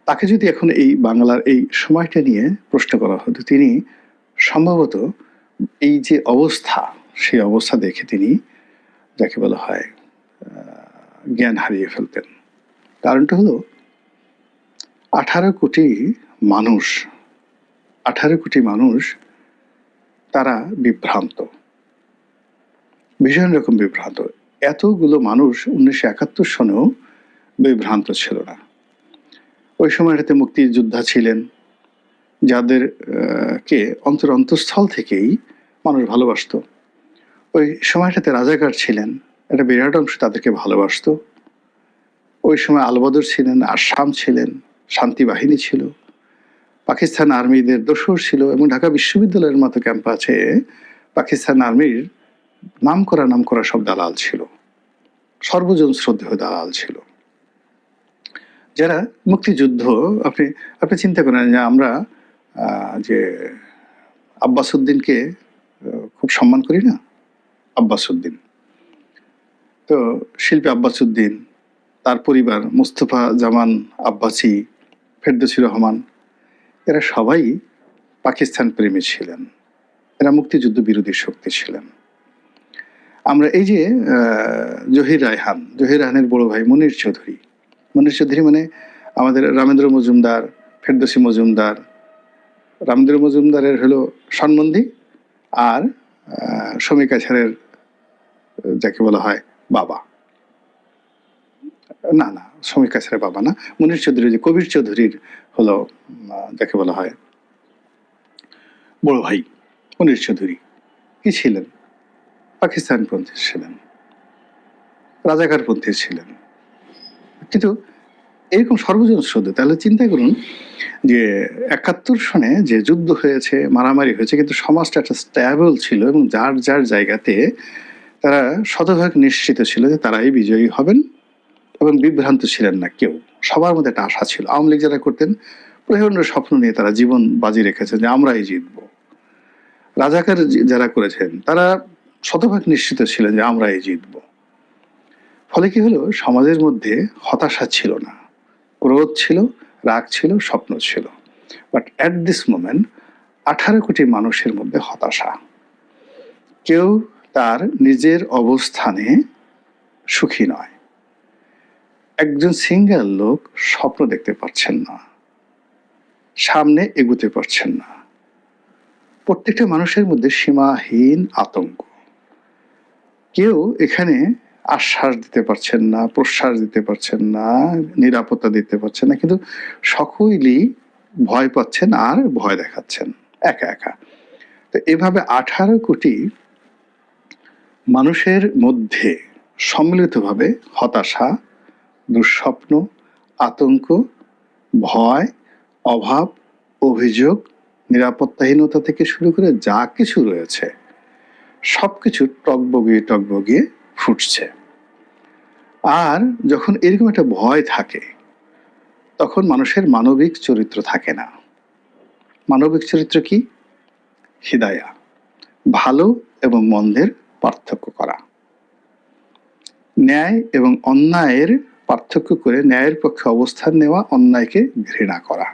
তাকে যদি এখন এই বাংলার এই সময়টা নিয়ে প্রশ্ন করা হতো, তিনি সম্ভবত এই যে অবস্থা, সেই অবস্থা দেখে তিনি যাকে বলা হয় জ্ঞান হারিয়ে ফেলতেন। কারণটা হলো 18 কোটি মানুষ, 18 কোটি মানুষ তারা বিভ্রান্ত, ভীষণ রকম বিভ্রান্ত। এতগুলো মানুষ 1971 সনেও বিভ্রান্ত ছিল না। ওই সময়টাতে মুক্তিযোদ্ধা ছিলেন, যাদের কে অন্তরস্থল থেকেই মানুষ ভালোবাসত। ওই সময়টাতে রাজাকার ছিলেন, একটা বিরাট অংশ তাদেরকে ভালোবাসত। ওই সময় আলবদর ছিলেন, আসাম ছিলেন, শান্তি বাহিনী ছিল, পাকিস্তান আর্মিদের দোসর ছিল, এবং ঢাকা বিশ্ববিদ্যালয়ের মতো ক্যাম্পাসে পাকিস্তান আর্মির নাম করা সব দালাল ছিল, সর্বজন শ্রদ্ধেয় দালাল ছিল, যারা মুক্তিযুদ্ধ। আপনি চিন্তা করেন যে আমরা যে আব্বাস উদ্দিনকে খুব সম্মান করি না, আব্বাস উদ্দিন, তো শিল্পী আব্বাস উদ্দিন, তার পরিবার মুস্তফা জামান আব্বাসী, ফেরদৌসী রহমান, এরা সবাই পাকিস্তান প্রেমী ছিলেন, এরা মুক্তিযুদ্ধ বিরোধী শক্তি ছিলেন। আমরা এই যে জহির রায়হানের বড় ভাই মনির চৌধুরী মানে আমাদের রামেন্দ্র মজুমদার, ফেরদৌসী মজুমদার, রামেন্দ্র মজুমদারের হলো সন্বন্ধী, আর সমীক আছারের যাকে বলা হয় বাবা, না সমীক আছারের বাবা না, মনির চৌধুরী, যে কবির চৌধুরীর হলো যাকে বলা হয় বড় ভাই মনির চৌধুরী, কি ছিলেন? পাকিস্তানপন্থী ছিলেন, রাজাকারপন্থী ছিলেন, কিন্তু এরকম সর্বজন শ্রদ্ধা। তাহলে চিন্তা করুন যে 71 সনে যে যুদ্ধ হয়েছে, মারামারি হয়েছে, কিন্তু সমাজটা একটা স্ট্যাবল ছিল এবং যার যার জায়গাতে তারা শতভাগ নিশ্চিত ছিল যে তারাই বিজয়ী হবেন, এবং বিভ্রান্ত ছিলেন না কেউ। সবার মধ্যে একটা আশা ছিল। আওয়ামী লীগ যারা করতেন, প্রচন্ড স্বপ্ন নিয়ে তারা জীবন বাজি রেখেছেন যে আমরাই জিতবো। রাজাকার যারা করেছেন তারা শতভাগ নিশ্চিত ছিলেন যে আমরাই জিতবো। ফলে কি হলো, সমাজের মধ্যে হতাশা ছিল না, ক্রোধ ছিল, রাগ ছিল, স্বপ্ন ছিল। বাট অ্যাট দিস মোমেন্ট 18 কোটি মানুষের মধ্যে হতাশা। কেউ তার নিজের অবস্থানে সুখী নয়। একজন সিঙ্গেল লোক স্বপ্ন দেখতে পারছেন না, সামনে এগুতে পারছেন না। প্রত্যেকটা মানুষের মধ্যে সীমাহীন আতঙ্ক। কেউ এখানে আশ্বাস দিতে পারছেন না, প্রশ্বাস দিতে পারছেন না, নিরাপত্তা দিতে পারছেন না, কিন্তু সকলেই ভয় পাচ্ছেন আর ভয় দেখাচ্ছেন একা একা। তো এভাবে 18 কোটি মানুষের মধ্যে সম্মিলিতভাবে হতাশা, দুঃস্বপ্ন, আতঙ্ক, ভয়, অভাব, অভিযোগ, নিরাপত্তাহীনতা থেকে শুরু করে যা কিছু রয়েছে সবকিছু টগবগিয়ে ফুটছে। আর যখন এরকম একটা ভয় থাকে, তখন মানুষের মানবিক চরিত্র থাকে না। মানবিক চরিত্র কি? হিদায়া, ভালো এবং মন্দের পার্থক্য করা, ন্যায় এবং অন্যায়ের পার্থক্য করে ন্যায়ের পক্ষে অবস্থান নেওয়া, অন্যায়কে ঘৃণা করা।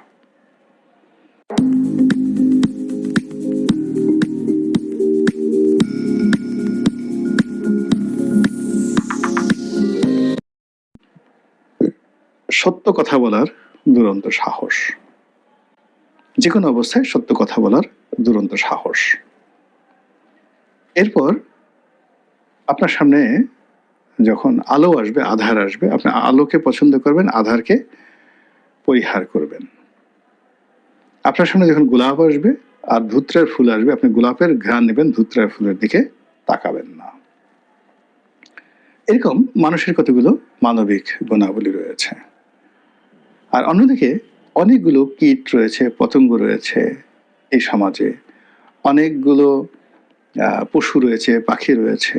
সত্য কথা বলার দুরন্ত সাহস, যে কোনো অবস্থায় সত্য কথা বলার দুরন্ত সাহস। এরপর আপনার সামনে যখন আলো আসবে, আধার আসবে, আপনি আলোকে পছন্দ করবেন, আধারকে পরিহার করবেন। আপনার সামনে যখন গোলাপ আসবে আর ধুত্রার ফুল আসবে, আপনি গোলাপের ঘ্রাণ নেবেন, ধুত্রার ফুলের দিকে তাকাবেন না। এরকম মানুষের কতগুলো মানবিক গুণাবলী রয়েছে। আর অন্যদিকে অনেকগুলো কীট রয়েছে, পতঙ্গ রয়েছে এই সমাজে, অনেকগুলো পশু রয়েছে, পাখি রয়েছে,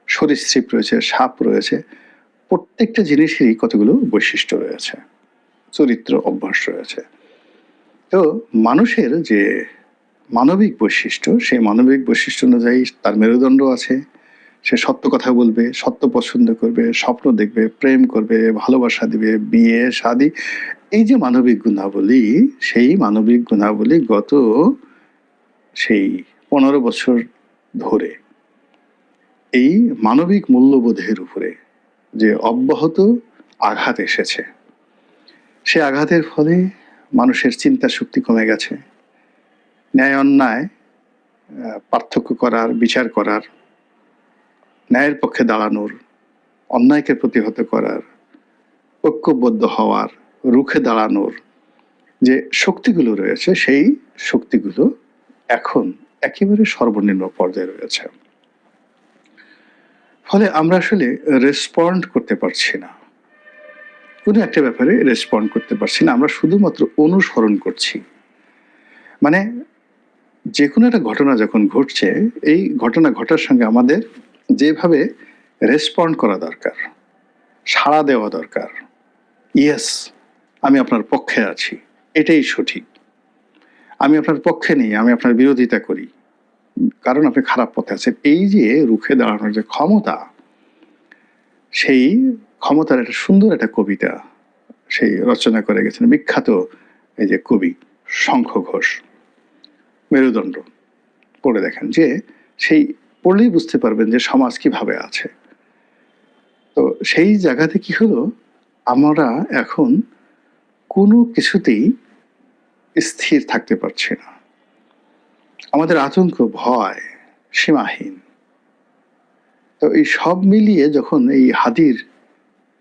সরীসৃপ রয়েছে, সাপ রয়েছে। প্রত্যেকটা জিনিসেরই কতগুলো বৈশিষ্ট্য রয়েছে, চরিত্র, অভ্যাস রয়েছে। তো মানুষের যে মানবিক বৈশিষ্ট্য, সেই মানবিক বৈশিষ্ট্য অনুযায়ী তার মেরুদণ্ড আছে। সে সত্য কথা বলবে, সত্য পছন্দ করবে, স্বপ্ন দেখবে, প্রেম করবে, ভালোবাসা দিবে, বিয়ে শাদী এই যে মানবিক গুণাবলী, সেই মানবিক গুণাবলী গত সেই 15 বছর ধরে এই মানবিক মূল্যবোধের উপরে যে অব্যাহত আঘাত এসেছে, সে আঘাতের ফলে মানুষের চিন্তা শক্তি কমে গেছে। ন্যায় অন্যায় পার্থক্য করার, বিচার করার, ন্যায়ের পক্ষে দাঁড়ানোর, অন্যায়কে প্রতিহত করার, ঐক্যবদ্ধ হওয়ার, রুখে দাঁড়ানোর যে শক্তিগুলো রয়েছে, সেই শক্তিগুলো এখন একেবারে সর্বনিম্ন পর্যায়ে রয়েছে। ফলে আমরা আসলে রেসপন্ড করতে পারছি না, কোনো একটা ব্যাপারে রেসপন্ড করতে পারছি না, আমরা শুধুমাত্র অনুসরণ করছি। মানে যে কোনো একটা ঘটনা যখন ঘটছে, এই ঘটনা ঘটার সঙ্গে আমাদের যেভাবে রেসপন্ড করা দরকার, সাড়া দেওয়া দরকার, ইয়েস আমি আপনার পক্ষে আছি, এটাই সঠিক, আমি আপনার পক্ষে নেই, আমি আপনার বিরোধিতা করি কারণ আপনি খারাপ পথে আছেন, এই যে রুখে দাঁড়ানোর যে ক্ষমতা, সেই ক্ষমতার একটা সুন্দর একটা কবিতা সেই রচনা করে গেছেন বিখ্যাত এই যে কবি শঙ্খ ঘোষ, মেরুদণ্ড। পড়ে দেখেন, যে সেই পড়লেই বুঝতে পারবেন যে সমাজ কিভাবে আছে। তো সেই জায়গাতে কি হলো, আমরা এখন কোনো কিছুতেই স্থির থাকতে পারছি না, আমাদের আতঙ্ক ভয় সীমাহীন। তো এই সব মিলিয়ে যখন এই হাদির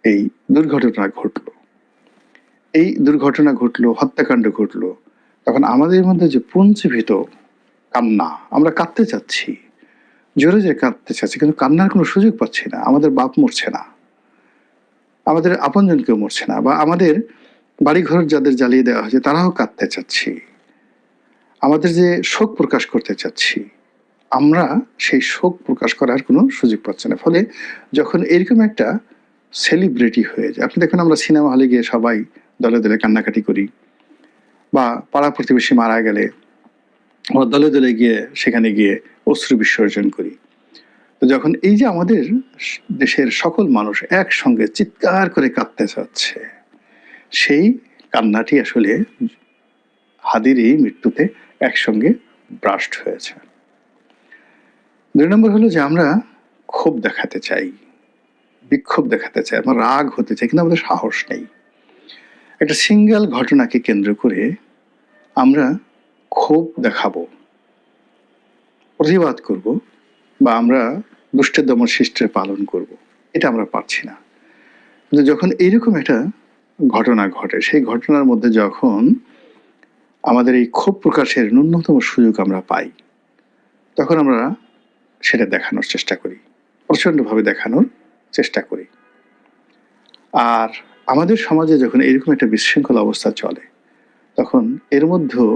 এই দুর্ঘটনা ঘটলো, এই দুর্ঘটনা ঘটলো, হত্যাকাণ্ড ঘটলো, তখন আমাদের মধ্যে যে পুঞ্জীভূত কান্না, আমরা কাঁদতে চাচ্ছি, জোরে জোরে কাঁদতে চাচ্ছি, কিন্তু কান্নার কোনো সুযোগ পাচ্ছি না। আমাদের বাপ মরছে না, আমাদের আপনজন কেউ মরছে না, বা আমাদের বাড়িঘর যাদের জ্বালিয়ে দেওয়া হয়েছে তারাও কাঁদতে চাচ্ছি, আমাদের যে শোক প্রকাশ করতে চাচ্ছি, আমরা সেই শোক প্রকাশ করার কোনো সুযোগ পাচ্ছি না। ফলে যখন এরকম একটা সেলিব্রিটি হয়ে যায়, আপনি দেখুন আমরা সিনেমা হলে গিয়ে সবাই দলে দলে কান্নাকাটি করি, বা পাড়া প্রতিবেশী মারা গেলে আমরা দলে দলে গিয়ে সেখানে গিয়ে অশ্রু বিসর্জন করি। তো যখন এই যে আমাদের দেশের সকল মানুষ একসঙ্গে চিৎকার করে কাঁদতে চাচ্ছে, সেই কান্নাটি আসলে হাদির এই মৃত্যুতে একসঙ্গে ব্রাস্ট হয়েছে। 2 নম্বর হলো যে আমরা ক্ষোভ দেখাতে চাই, বিক্ষোভ দেখাতে চাই, আমরা রাগ হতে চাই, কিন্তু আমাদের সাহস নেই। একটা সিঙ্গেল ঘটনাকে কেন্দ্র করে আমরা ক্ষোভ দেখাবো, প্রতিবাদ করব, বা আমরা দুষ্টের দমন শিষ্টের পালন করব, এটা আমরা পারছি না। কিন্তু যখন এইরকম একটা ঘটনা ঘটে, সেই ঘটনার মধ্যে যখন আমাদের এই ক্ষোভ প্রকাশের ন্যূনতম সুযোগ আমরা পাই, তখন আমরা সেটা দেখানোর চেষ্টা করি, প্রচণ্ডভাবে দেখানোর চেষ্টা করি। আর আমাদের সমাজে যখন এরকম একটা বিশৃঙ্খল অবস্থা চলে, তখন এর মধ্যেও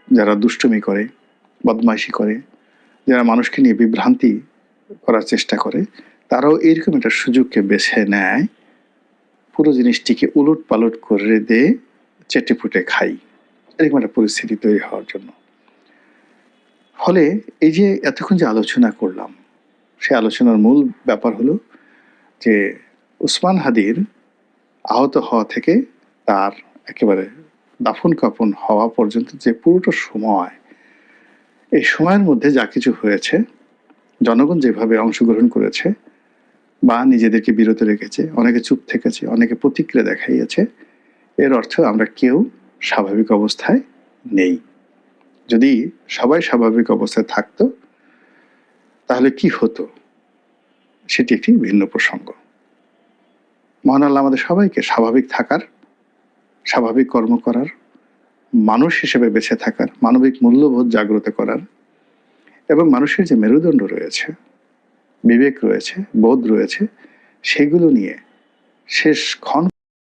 যারা দুষ্টুমি করে, বদমাইশি করে, যারা মানুষকে নিয়ে বিভ্রান্তি করার চেষ্টা করে, তারাও এরকম একটা সুযোগকে বেছে নেয়, পুরো জিনিসটিকে উলট পালট করে দিয়ে চেটেপুটে খাই, এরকম একটা পরিস্থিতি তৈরি হওয়ার জন্য। ফলে এই যে এতক্ষণ যে আলোচনা করলাম, সেই আলোচনার মূল ব্যাপার হলো যে উসমান হাদির আহত হওয়া থেকে তার একেবারে দাফন কাফন হওয়া পর্যন্ত যে পুরোটা সময়, এই সময়ের মধ্যে যা কিছু হয়েছে, জনগণ যেভাবে অংশগ্রহণ করেছে বা নিজেদেরকে বিরত রেখেছে, অনেকে চুপ থেকেছে, অনেকে প্রতিক্রিয়া দেখাইয়েছে, এর অর্থ আমরা কেউ স্বাভাবিক অবস্থায় নেই। যদি সবাই স্বাভাবিক অবস্থায় থাকতো তাহলে কি হতো, সেটি একটি ভিন্ন প্রসঙ্গ। মহান আল্লাহ আমাদের সবাইকে স্বাভাবিক থাকার, স্বাভাবিক কর্ম করার, মানুষ হিসেবে বেঁচে থাকার, মানবিক মূল্যবোধ জাগ্রত করার, এবং মানুষের যে মেরুদণ্ড রয়েছে, বিবেক রয়েছে, বোধ রয়েছে, সেগুলো নিয়ে শেষ ক্ষণ